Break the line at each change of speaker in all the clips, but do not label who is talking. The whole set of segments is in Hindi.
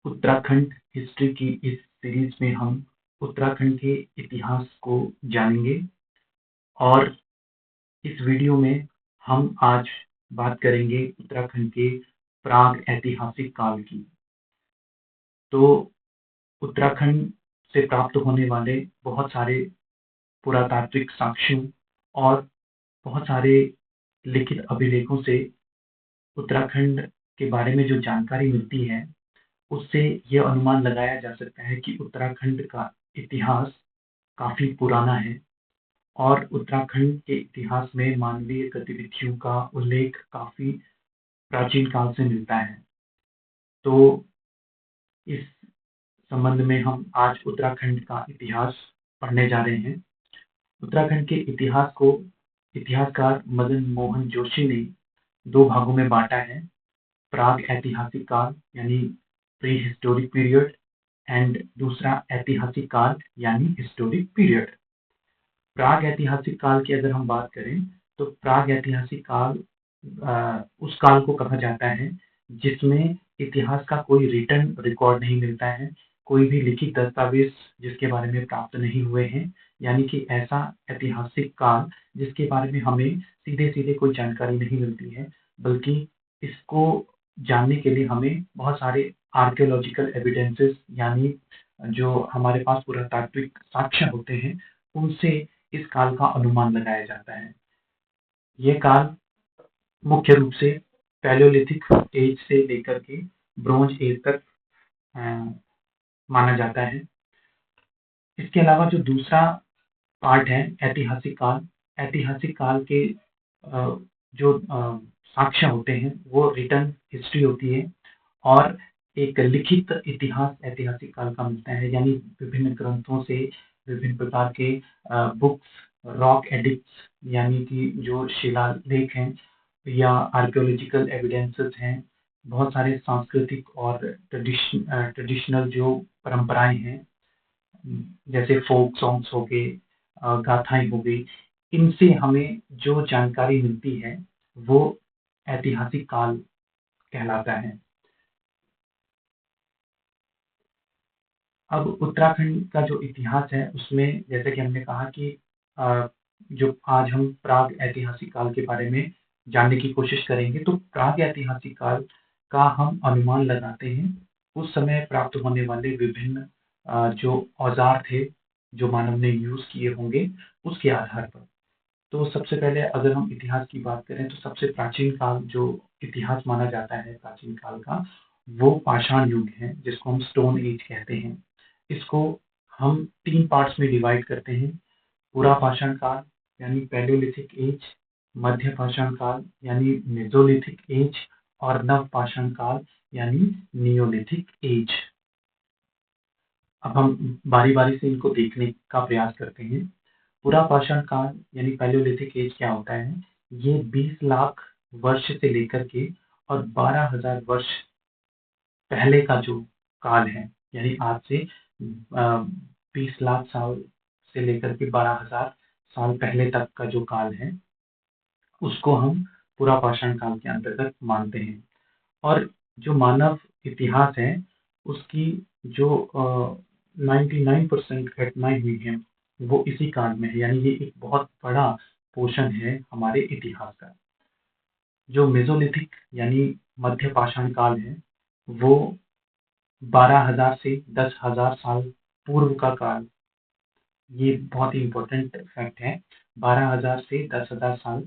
उत्तराखंड हिस्ट्री की इस सीरीज में हम उत्तराखंड के इतिहास को जानेंगे और इस वीडियो में हम आज बात करेंगे उत्तराखंड के प्राग ऐतिहासिक काल की। तो उत्तराखंड से प्राप्त होने वाले बहुत सारे पुरातात्विक साक्ष्यों और बहुत सारे लिखित अभिलेखों से उत्तराखंड के बारे में जो जानकारी मिलती है उससे यह अनुमान लगाया जा सकता है कि उत्तराखंड का इतिहास काफी पुराना है और उत्तराखंड के इतिहास में मानवीय गतिविधियों का उल्लेख काफी प्राचीन काल से मिलता है। तो इस संबंध में हम आज उत्तराखंड का इतिहास पढ़ने जा रहे हैं। उत्तराखंड के इतिहास को इतिहासकार मदन मोहन जोशी ने दो भागों में बांटा है। प्राग ऐतिहासिक काल यानी प्री हिस्टोरिक पीरियड एंड दूसरा ऐतिहासिक काल यानी हिस्टोरिक पीरियड। प्राग ऐतिहासिक काल की अगर हम बात करें तो प्राग ऐतिहासिक काल उस काल को कहा जाता है जिसमें इतिहास का कोई रिटन रिकॉर्ड नहीं मिलता है, कोई भी लिखित दस्तावेज जिसके बारे में प्राप्त नहीं हुए हैं, यानी कि ऐसा ऐतिहासिक काल जिसके बारे में हमें सीधे सीधे कोई जानकारी नहीं मिलती है, बल्कि इसको जानने के लिए हमें बहुत सारे आर्कियोलॉजिकल एविडेंसेस यानी जो हमारे पास पुरातात्विक साक्ष्य होते हैं उनसे इस काल का अनुमान लगाया जाता है। यह काल मुख्य रूप से पैलियोलिथिक एज से लेकर के ब्रोंज एज तक माना जाता है। इसके अलावा जो दूसरा पार्ट है ऐतिहासिक काल के जो साक्ष्य होते हैं वो रिटन हिस्ट्री होती है और एक लिखित इतिहास ऐतिहासिक काल का मिलता है, यानी विभिन्न ग्रंथों से विभिन्न प्रकार के बुक्स, रॉक एडिक्ट्स यानी कि जो शिलालेख हैं या आर्कियोलॉजिकल एविडेंसेस हैं, बहुत सारे सांस्कृतिक और ट्रेडिशनल जो परंपराएं हैं जैसे फोक सॉन्ग्स हो गए, गाथाएं हो गई, इनसे हमें जो जानकारी मिलती है वो ऐतिहासिक काल कहलाता है। अब उत्तराखंड का जो इतिहास है उसमें जैसे कि हमने कहा कि जो आज हम प्राग ऐतिहासिक काल के बारे में जानने की कोशिश करेंगे, तो प्राग ऐतिहासिक काल का हम अनुमान लगाते हैं उस समय प्राप्त होने वाले विभिन्न जो औजार थे जो मानव ने यूज किए होंगे उसके आधार पर। तो सबसे पहले अगर हम इतिहास की बात करें तो सबसे प्राचीन काल जो इतिहास माना जाता है प्राचीन काल का वो पाषाण युग है जिसको हम स्टोन एज कहते हैं। इसको हम तीन पार्ट्स में डिवाइड करते हैं। पूरा पाषाण काल यानी पैलियोलिथिक एज, मध्य पाषाण काल यानी मेसोलिथिक एज और नव पाषाण काल यानी नियोलिथिक एज। अब हम बारी बारी से इनको देखने का प्रयास करते हैं। पूरा पाषाण काल यानी पैलियोलिथिक एज क्या होता है? ये 20 लाख वर्ष से लेकर के और 12,000 वर्ष पहले का जो काल है, यानी आज से 20 लाख साल से लेकर के 12,000 साल पहले तक का जो काल है उसको हम पूरा पाषाण काल के अंतर्गत मानते हैं। और जो मानव इतिहास है उसकी जो 99% घटनाएं हुई हैं वो इसी काल में है, यानी ये एक बहुत बड़ा पोर्शन है हमारे इतिहास का। जो मेसोलिथिक यानी मध्य पाषाण काल है वो 12,000 से 10,000 साल पूर्व का काल, ये बहुत ही इंपॉर्टेंट फैक्ट है। 12,000 से 10,000 साल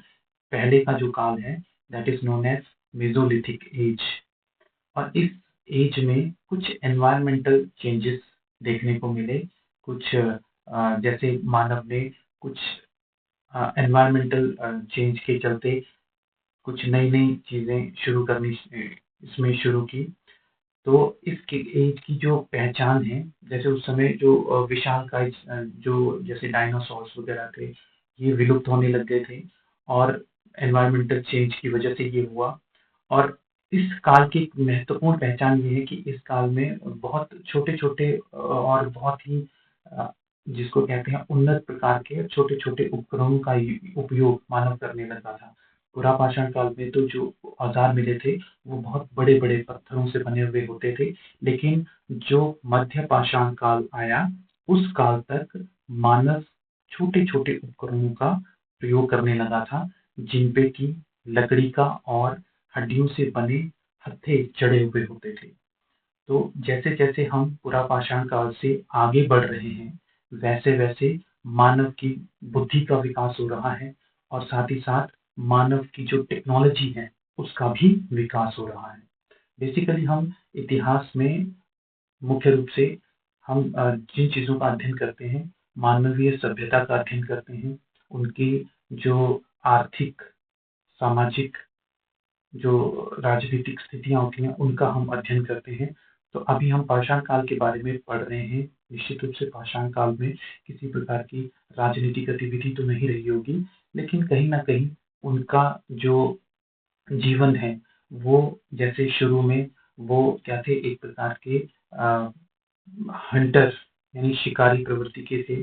पहले का जो काल है that is known as Mesolithic age. और इस एज में कुछ एनवायरमेंटल चेंजेस देखने को मिले। कुछ जैसे मानव ने कुछ एनवायरमेंटल चेंज के चलते कुछ नई नई चीजें शुरू करनी इसमें शुरू की। तो इसके एज की जो पहचान है, जैसे उस समय जो विशालकाय जो जैसे डायनासोर्स वगैरह थे ये विलुप्त होने लग गए थे और एनवायरमेंटल चेंज की वजह से ये हुआ। और इस काल की एक महत्वपूर्ण पहचान ये है कि इस काल में बहुत छोटे छोटे और बहुत ही जिसको कहते हैं उन्नत प्रकार के छोटे छोटे उपकरणों का उपयोग मानव करने लगा था। पुरापाषाण काल में तो जो औजार मिले थे वो बहुत बड़े-बड़े पत्थरों से बने हुए होते थे, लेकिन जो मध्य पाषाण काल आया, उस काल तक मानव छोटे-छोटे उपकरणों का प्रयोग करने लगा था, जिन पे कि लकड़ी का और हड्डियों से बने हत्थे जड़े हुए होते थे। तो जैसे-जैसे हम पुरापाषाण काल से आगे बढ़ रहे हैं, वैसे-वैसे मानव की बुद्धि का विकास हो रहा है और साथ ही साथ मानव की जो टेक्नोलॉजी है, उसका भी विकास हो रहा है। बेसिकली हम इतिहास में मुख्य रूप से हम जिन चीज़ों का अध्ययन करते हैं, मानवीय सभ्यता का अध्ययन करते हैं, उनकी जो आर्थिक, सामाजिक जो राजनीतिक स्थितियाँ होती हैं, उनका हम अध्ययन करते हैं। तो अभी हम पाषाण काल के बारे में पढ़ रहे हैं। निश्चित रूप से पाषाण काल में किसी प्रकार की राजनीतिक गतिविधि तो नहीं रही होगी, लेकिन कहीं न कहीं उनका जो जीवन है, वो जैसे शुरू में वो क्या थे, एक प्रकार के हंटर यानी शिकारी प्रवृत्ति के थे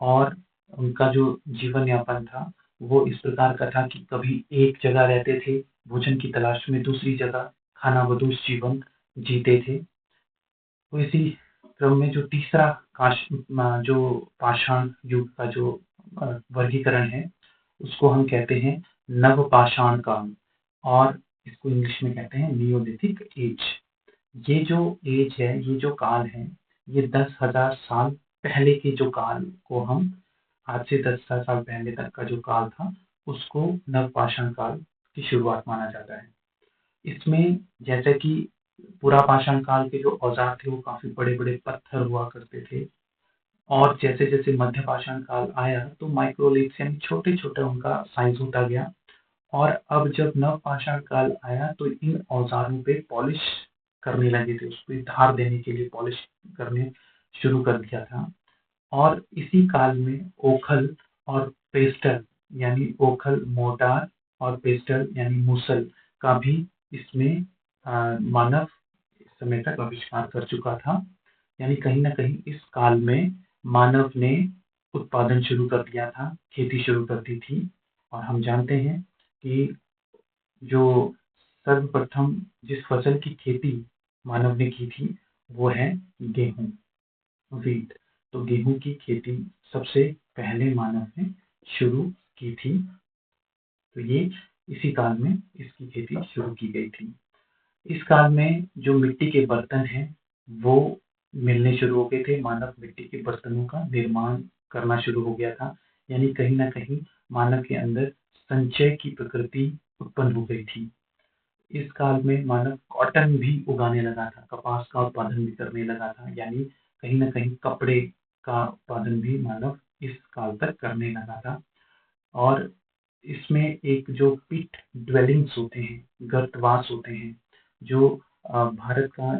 और उनका जो जीवन यापन था वो इस प्रकार का था कि कभी एक जगह रहते थे भोजन की तलाश में, दूसरी जगह खानाबदोश जीवन जीते थे। तो इसी क्रम में जो तीसरा जो पाषाण युग का जो वर्गीकरण है, उसको हम कहते हैं नवपाषाण काल और इसको इंग्लिश में कहते हैं नियोलिथिक एज। ये जो एज है, ये जो काल है, ये 10,000 साल पहले के जो काल को हम आज से 10,000 साल पहले तक का जो काल था, उसको नवपाषाण काल की शुरुआत माना जाता है। इसमें जैसे कि पुरापाषाण काल के जो औजार थे, वो काफी बड़े-बड़े पत्थर हुआ करते थे और जैसे-जैसे मध्यपाषाण काल आया, तो माइक्रोलिथ्स यानी छोटे-छोटे उनका साइज होता गया और अब जब नवपाषाण काल आया तो इन औजारों पे पॉलिश करने लगे थे, उसको धार देने के लिए पॉलिश करने शुरू कर दिया था और इसी काल में ओखल और पेस्टल यानी ओखल मोर्टार और पेस्टल यानी मूसल का भी इसमें मानव इस समय तक आविष्कार कर चुका था। यानी कहीं न कहीं इस काल में मानव ने उत्पादन शुरू कर दिया था, खेती शुरू कर दी थी और हम जानते हैं कि जो सर्वप्रथम जिस फसल की खेती मानव ने की थी, वो है गेहूँ, व्हीट। तो गेहूँ की खेती सबसे पहले मानव ने शुरू की थी। तो ये इसी काल में इसकी खेती शुरू की गई थी। इस काल में जो मिट्टी के बर्तन हैं, वो मिलने शुरू हो गए थे। मानव मिट्टी के बर्तनों का निर्माण करना शुरू हो गया था। यानी कहीं न कहीं मानव के अंदर संचय की प्रकृति उत्पन्न हो गई थी। इस काल में मानव कॉटन भी उगाने लगा था, कपास का उत्पादन भी करने लगा था। यानी कहीं न कहीं कपड़े का उत्पादन भी मानव इस काल तक करने लगा था और इसमें एक जो पिट ड्वेलिंग्स होते हैं, गर्तवास होते हैं, जो भारत का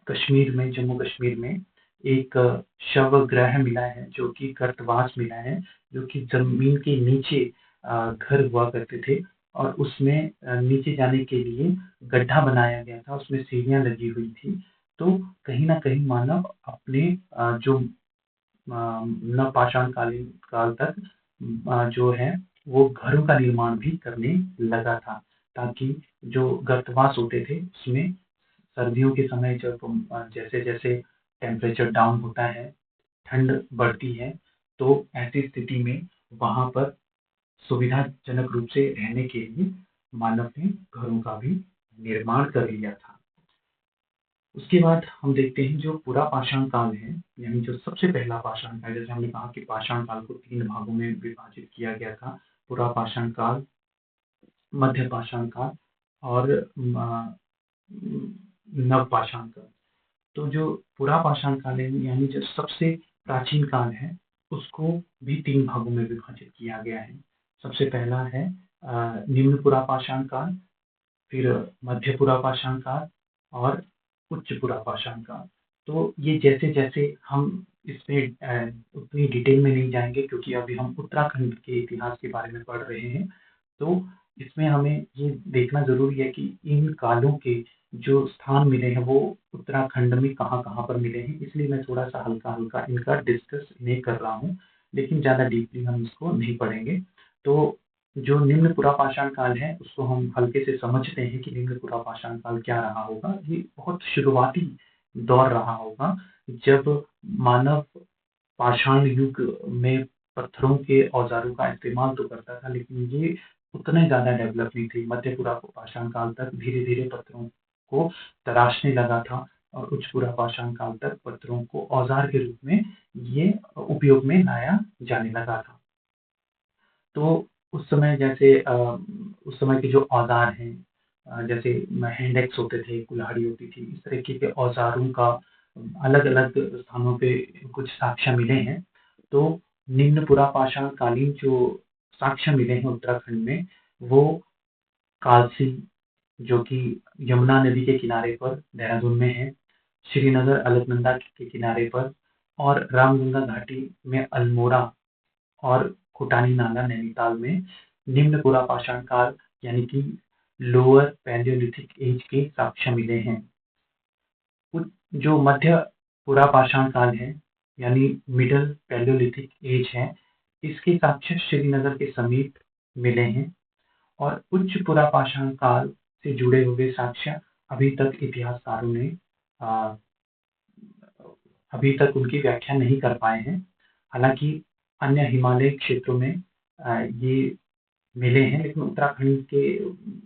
कश्मीर में, जम्मू कश्मीर में एक शव ग्रह मिला है, जो कि गर्तवास मिला है, जो कि जमीन के नीचे घर हुआ करते थे और उसमें नीचे जाने के लिए गड्ढा बनाया गया था, उसमें सीढ़ियां लगी हुई थी। तो कहीं ना कहीं मानव अपने जो नवपाषाण कालीन काल तक जो है वो घरों का निर्माण भी करने लगा था, ताकि जो गर्तवास होते थे उसमें सर्दियों के समय जब जैसे जैसे टेम्परेचर डाउन होता है, ठंड बढ़ती है, तो ऐसी स्थिति में वहां पर सुविधाजनक रूप से रहने के लिए मानव ने घरों का भी निर्माण कर लिया था। उसके बाद हम देखते हैं जो पूरा पाषाण काल है, यानी जो सबसे पहला पाषाण काल, जैसे हमने कहा कि पाषाण काल को 3 भागों में विभाजित किया गया था, पूरा पाषाण काल, मध्य पाषाण काल और नवपाषाण काल। तो जो पूरा पाषाण काल है, यानी जो सबसे प्राचीन काल है, उसको भी 3 भागों में विभाजित किया गया है। सबसे पहला है निम्न पुरा पाषाण काल, फिर मध्य पुरा पाषाण काल और उच्च पुरा पाषाण काल। तो ये जैसे-जैसे हम इसमें उतनी डिटेल में नहीं जाएँगे, क्योंकि अभी हम उत्तराखंड के इतिहास के बारे में पढ़ रहे हैं। तो इसमें हमें ये देखना ज़रूरी है कि इन कालों के जो स्थान मिले हैं, वो उत्तराखंड में कहाँ-कहाँ पर मिले हैं। इसलिए मैं थोड़ा-सा हल्का-हल्का इनका डिस्कस इन्हें कर रहा हूँ, लेकिन ज़्यादा डीपली हम इसको नहीं पढ़ेंगे। तो जो निम्न पुरापाषाण काल है उसको हम हल्के से समझते हैं कि निम्न पुरापाषाण काल क्या रहा होगा। ये बहुत शुरुआती दौर रहा होगा जब मानव पाषाण युग में पत्थरों के औजारों का इस्तेमाल तो करता था, लेकिन ये उतने ज्यादा डेवलप नहीं थी। मध्य पुरापाषाण काल तक धीरे धीरे पत्थरों को तराशने लगा था और उच्च पुरापाषाण काल तक पत्थरों को औजार के रूप में ये उपयोग में लाया जाने लगा था। तो उस समय जैसे उस समय के जो औजार हैं, जैसे हैंड एक्स होते थे, कुल्हाड़ी होती थी, इस तरीके के औजारों का अलग अलग स्थानों पे कुछ साक्ष्य मिले हैं। तो निम्न पुरापाषाण कालीन जो साक्ष्य मिले हैं उत्तराखंड में, वो कालसी, जो कि यमुना नदी के किनारे पर देहरादून में है, श्रीनगर अलकनंदा के किनारे पर, और रामगंगा घाटी में अल्मोड़ा और खुटानी नाला नैनीताल में निम्न पुरापाषाण काल यानी कि लोअर पैलियोलिथिक एज के साक्ष्य मिले हैं। जो मध्य पुरापाषाण काल है यानी मिडल पैलियोलिथिक एज है, इसके साक्ष्य श्रीनगर के समीप मिले हैं। और उच्च पुरापाषाण काल से जुड़े हुए साक्ष्य अभी तक इतिहासकारों ने आ, अभी तक उनकी व्याख्या नहीं कर पाए हैं। हालांकि अन्य हिमालय क्षेत्रों में ये मिले हैं, लेकिन उत्तराखंड के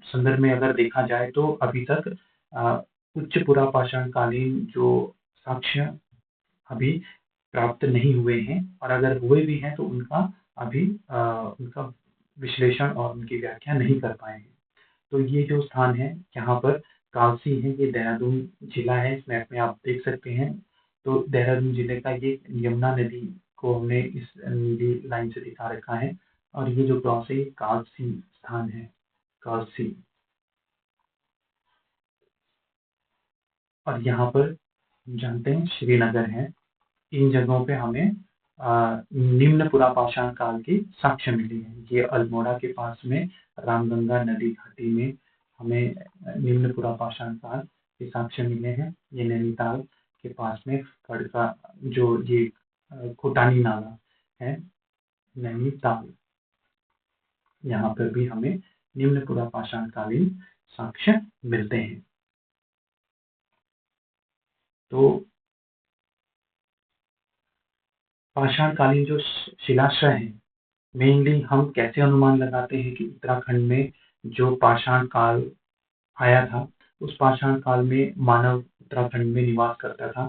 संदर्भ में अगर देखा जाए तो अभी तक अ, उच्च पुरापाषाण कालीन जो साक्ष्य अभी प्राप्त नहीं हुए हैं, और अगर हुए भी हैं तो उनका अभी उनका विश्लेषण और उनकी व्याख्या नहीं कर पाए हैं। तो ये जो स्थान है यहाँ पर कालसी है, ये देहरादून जिला है, इस मैप में आप देख सकते हैं। तो देहरादून जिले का ये यमुना नदी को हमने इस नीली लाइन से दिखा रखा है, और ये जो क्रॉस है ये कालसी स्थान है, कालसी। और यहाँ पर जानते हैं श्रीनगर है। इन जगहों पे हमें निम्न पुरापाषाण काल के साक्ष्य मिले हैं। ये अल्मोड़ा के पास में रामगंगा नदी घाटी में हमें निम्न पुरापाषाण काल के साक्ष्य मिले हैं। ये नैनीताल के पास में खड़का जो ये खुटानी नाला है, नैनीताल, यहाँ पर भी हमें निम्न पुरापाषाण कालीन साक्ष्य मिलते हैं। तो पाषाण कालीन जो शिलाश्रय हैं, मेनली हम कैसे अनुमान लगाते हैं कि उत्तराखंड में जो पाषाण काल आया था, उस पाषाण काल में मानव उत्तराखंड में निवास करता था।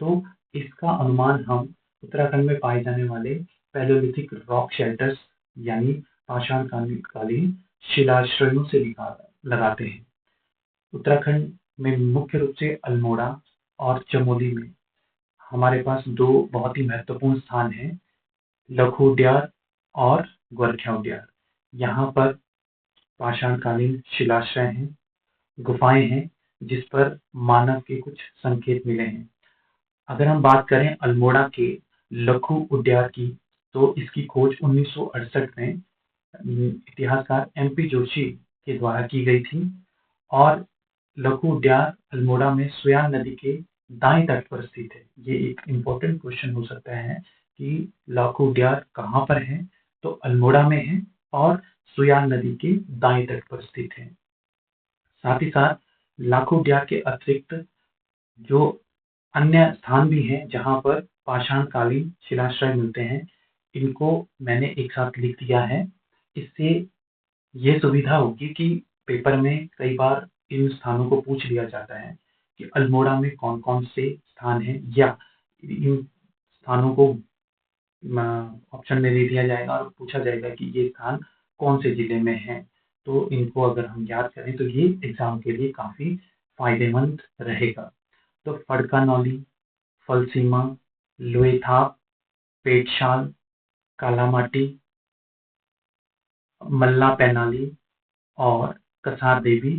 तो इसका अनुमान हम उत्तराखंड में पाए जाने वाले पैलियोलिथिक रॉक शेल्टर्स यानी पाषाण कालीन शिलाश्रयों से लगाते हैं। उत्तराखंड में मुख्य रूप से अल्मोड़ा और चमोली में हमारे पास दो बहुत ही महत्वपूर्ण स्थान हैं, लखू उद्यान और गोरखिया उद्यान। यहाँ पर पाषाणकालीन शिलाश्रय हैं, गुफाएं हैं, जिस पर मानव के कुछ संकेत मिले हैं। अगर हम बात करें अल्मोड़ा के लखू उद्यान की, तो इसकी खोज 1968 में इतिहासकार एमपी जोशी के द्वारा की गई थी। और लखू उद्यान अल्मोड़ा में सुयान नदी के दाएं तट पर स्थित है। ये एक इम्पोर्टेंट क्वेश्चन हो सकता है कि लखू उद्यान कहाँ पर है, तो अल्मोड़ा में है और सुयान नदी के दाएं तट पर स्थित है। साथ ही साथ लाखों उद्यान के अतिरिक्त जो अन्य स्थान भी हैं जहाँ पर पाषाणकालीन शिलाश्रय मिलते हैं, इनको मैंने एक साथ लिख दिया है। इससे ये सुविधा होगी कि पेपर में कई बार इन स्थानों को पूछ लिया जाता है कि अल्मोड़ा में कौन कौन से स्थान हैं, या इन स्थानों को ऑप्शन में दे दिया जाएगा और पूछा जाएगा कि ये स्थान कौन से जिले में है। तो इनको अगर हम याद करें तो ये एग्जाम के लिए काफी फायदेमंद रहेगा। तो फड़कानौली, फलसीमा, लोएथाप, पेटशाल, कालामाटी, मल्ला पैनाली और कसार देवी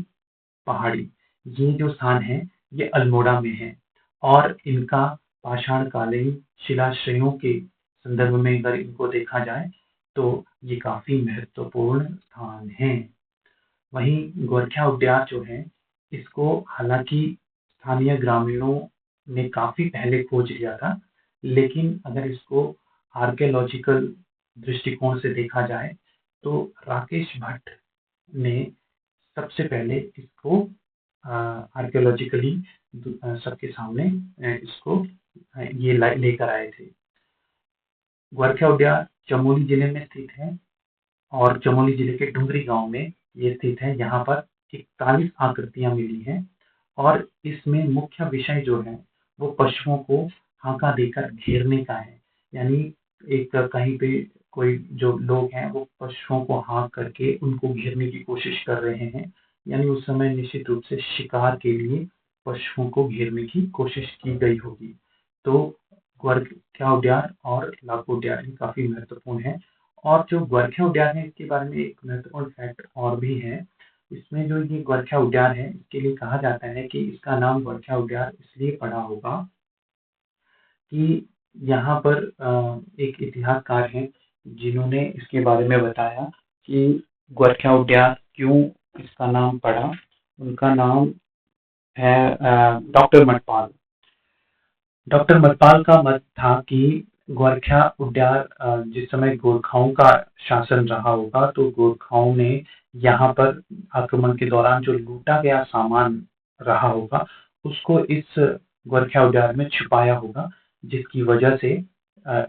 पहाड़ी, ये जो स्थान है ये अल्मोड़ा में है। और इनका पाषाणकालीन शिलाश्रयों के संदर्भ में अगर इनको देखा जाए तो ये काफी महत्वपूर्ण स्थान है। वहीं गोरखिया उद्यान जो है, इसको हालांकि स्थानीय ग्रामीणों ने काफी पहले खोज लिया था, लेकिन अगर इसको आर्कियोलॉजिकल दृष्टिकोण से देखा जाए तो राकेश भट्ट ने सबसे पहले इसको आर्कियोलॉजिकली सबके सामने इसको ये लेकर आए थे। गोरखा उद्यान चमोली जिले में स्थित है और चमोली जिले के डुंगरी गांव में ये स्थित है। यहाँ पर 41 आकृतियां मिली हैं और इसमें मुख्य विषय जो है वो पशुओं को हांका देकर घेरने का है। यानी एक कहीं पे कोई जो लोग हैं वो पशुओं को हाँक करके उनको घेरने की कोशिश कर रहे हैं। यानी उस समय निश्चित रूप से शिकार के लिए पशुओं को घेरने की कोशिश की गई होगी। तो गोरखा उद्यान और लाखो उद्यान ये काफी महत्वपूर्ण है। और जो गोरखा उद्यान है इसके बारे में एक महत्वपूर्ण फैक्ट और भी है। इसमें जो ये गोरखा उद्यान है इसके लिए कहा जाता है कि इसका नाम गोरखा उद्यान इसलिए पड़ा होगा कि यहाँ पर एक इतिहासकार हैं जिन्होंने इसके बारे में बताया कि गोरखा उद्यान क्यों इसका नाम पड़ा। उनका नाम है डॉक्टर मटपाल। डॉक्टर मटपाल का मत था कि गोरखा उद्यान जिस समय गोरखाओं का शासन रहा होगा तो गोरखाओं ने यहाँ पर आक्रमण के दौरान जो लूटा गया सामान रहा होगा उसको इस गोरखा उद्यान में छुपाया होगा, जिसकी वजह से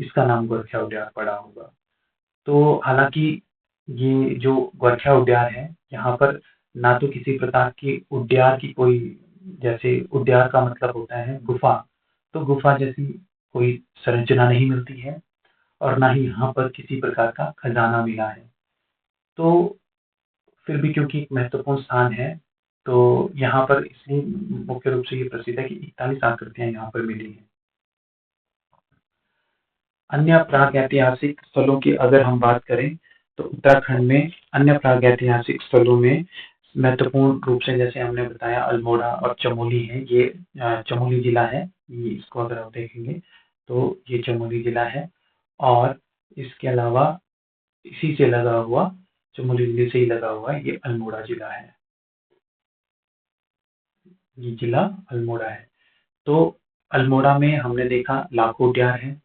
इसका नाम गोरखा उद्यान पड़ा होगा। तो हालांकि ये जो गोरखा उद्यान है यहाँ पर ना तो किसी प्रकार की उद्यान की कोई, जैसे उद्यान का मतलब होता है गुफा, तो गुफा जैसी कोई संरचना नहीं मिलती है और ना ही यहाँ पर किसी प्रकार का खजाना मिला है। तो फिर भी क्योंकि एक महत्वपूर्ण स्थान है तो यहाँ पर इसलिए मुख्य रूप से ये प्रसिद्ध है कि 41 आकृतियां यहाँ पर मिली हैं। अन्य प्रागैतिहासिक स्थलों की अगर हम बात करें तो उत्तराखंड में अन्य प्रागैतिहासिक स्थलों में महत्वपूर्ण रूप से जैसे हमने बताया अल्मोड़ा और चमोली है। ये चमोली जिला है, ये इसको अगर आप देखेंगे तो ये चमोली जिला है। और इसके अलावा इसी से लगा हुआ, चमोली जिले से ही लगा हुआ ये अल्मोड़ा जिला है। ये जिला अल्मोड़ा है। तो अल्मोड़ा में हमने देखा लाखो उद्यान है,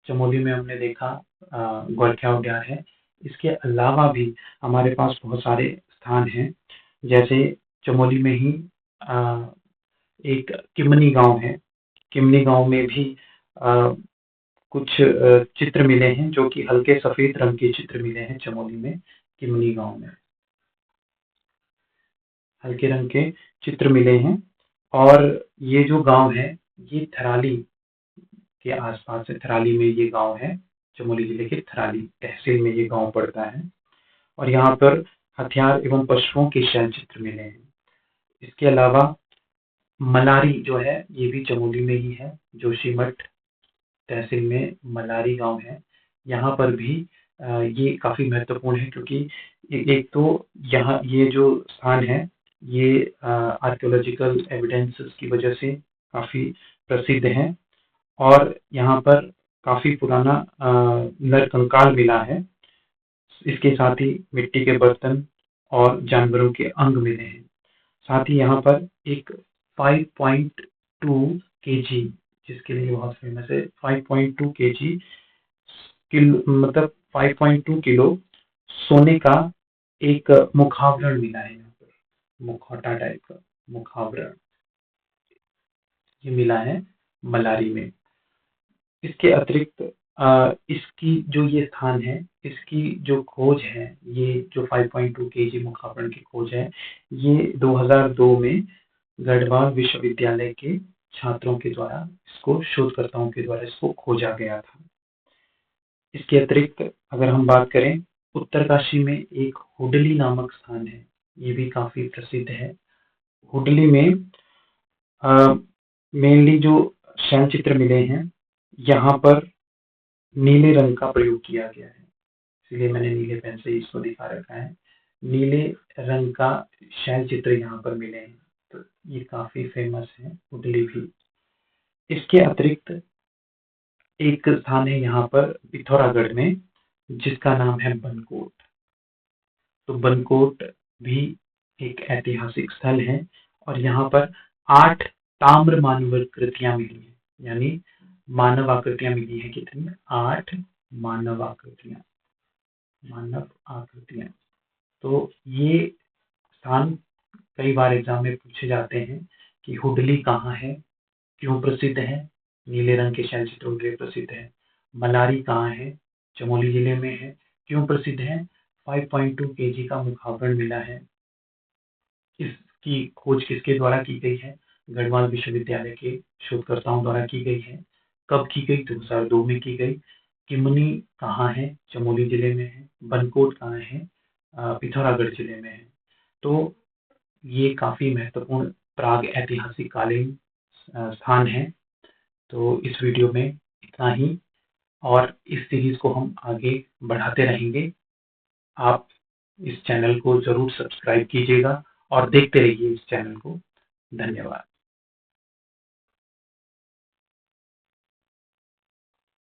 चमोली में हमने देखा गोरखा उद्यान है। इसके अलावा भी हमारे पास बहुत सारे स्थान हैं, जैसे चमोली में ही एक किमनी गांव है। किमनी गांव में भी कुछ चित्र मिले हैं जो कि हल्के सफेद रंग के चित्र मिले हैं। चमोली में किमनी गांव में हल्के रंग के चित्र मिले हैं। और ये जो गांव है ये थराली के आसपास है। थराली में ये गांव है, चमोली जिले के थराली तहसील में ये गांव पड़ता है। और यहाँ पर हथियार एवं पशुओं के शैल चित्र मिले हैं। इसके अलावा मलारी जो है ये भी चमोली में ही है। जोशीमठ तहसील में मलारी गांव है। यहाँ पर भी ये काफी महत्वपूर्ण है क्योंकि एक तो यहाँ ये जो स्थान है ये आर्कियोलॉजिकल एविडेंसेस की वजह से काफी प्रसिद्ध है। और यहाँ पर काफी पुराना नरकंकाल मिला है। इसके साथ ही मिट्टी के बर्तन और जानवरों के अंग मिले हैं। साथ ही यहाँ पर एक 5.2 केजी, जिसके लिए बहुत फेमस है, 5.2 केजी किलो, मतलब 5.2 किलो सोने का एक मुखावरण मिला है। यहाँ पर मुखौटा टाइप का मुखावरण ये मिला है मलारी में। इसके अतिरिक्त इसकी जो ये स्थान है इसकी जो खोज है, ये जो 5.2 केजी मुखावरण की खोज है ये 2002 में गढ़वाल विश्वविद्यालय के छात्रों के द्वारा, इसको शोधकर्ताओं के द्वारा इसको खोजा गया था। इसके अतिरिक्त अगर हम बात करें उत्तरकाशी में एक हुडली नामक स्थान है, ये भी काफी प्रसिद्ध है। हुडली में मेनली जो शैल चित्र मिले हैं यहाँ पर नीले रंग का प्रयोग किया गया है, इसलिए मैंने नीले पेन से इसको दिखा रखा है। नीले रंग का शैल चित्र यहाँ पर मिले हैं, तो ये काफी फेमस है हुडली भी। इसके अतिरिक्त एक स्थान है यहाँ पर पिथौरागढ़ में जिसका नाम है बनकोट। तो बनकोट भी एक ऐतिहासिक स्थल है और यहाँ पर 8 ताम्र मानवाकृतियां मिली है। यानी मानव आकृतियां मिली है कितनी, 8 मानव आकृतियां। मानव आकृतियां। तो ये स्थान कई बार एग्जाम में पूछे जाते हैं कि हुडली कहाँ है, क्यों प्रसिद्ध है, नीले रंग के शैलचित्रों के लिए प्रसिद्ध है। मलारी कहाँ है, चमोली जिले में है, क्यों प्रसिद्ध है, 5.2 केजी का मुखावरण मिला है। इसकी खोज किसके द्वारा की गई है, गढ़वाल विश्वविद्यालय के शोधकर्ताओं द्वारा की गई है। कब की गई, 2002 में की गई। किमनी कहाँ है, चमोली जिले में है। बनकोट कहाँ है, पिथौरागढ़ जिले में है। तो ये काफी महत्वपूर्ण प्राग ऐतिहासिक कालीन स्थान है। तो इस वीडियो में इतना ही, और इस सीरीज को हम आगे बढ़ाते रहेंगे। आप इस चैनल को जरूर सब्सक्राइब कीजिएगा और देखते रहिए इस चैनल को। धन्यवाद।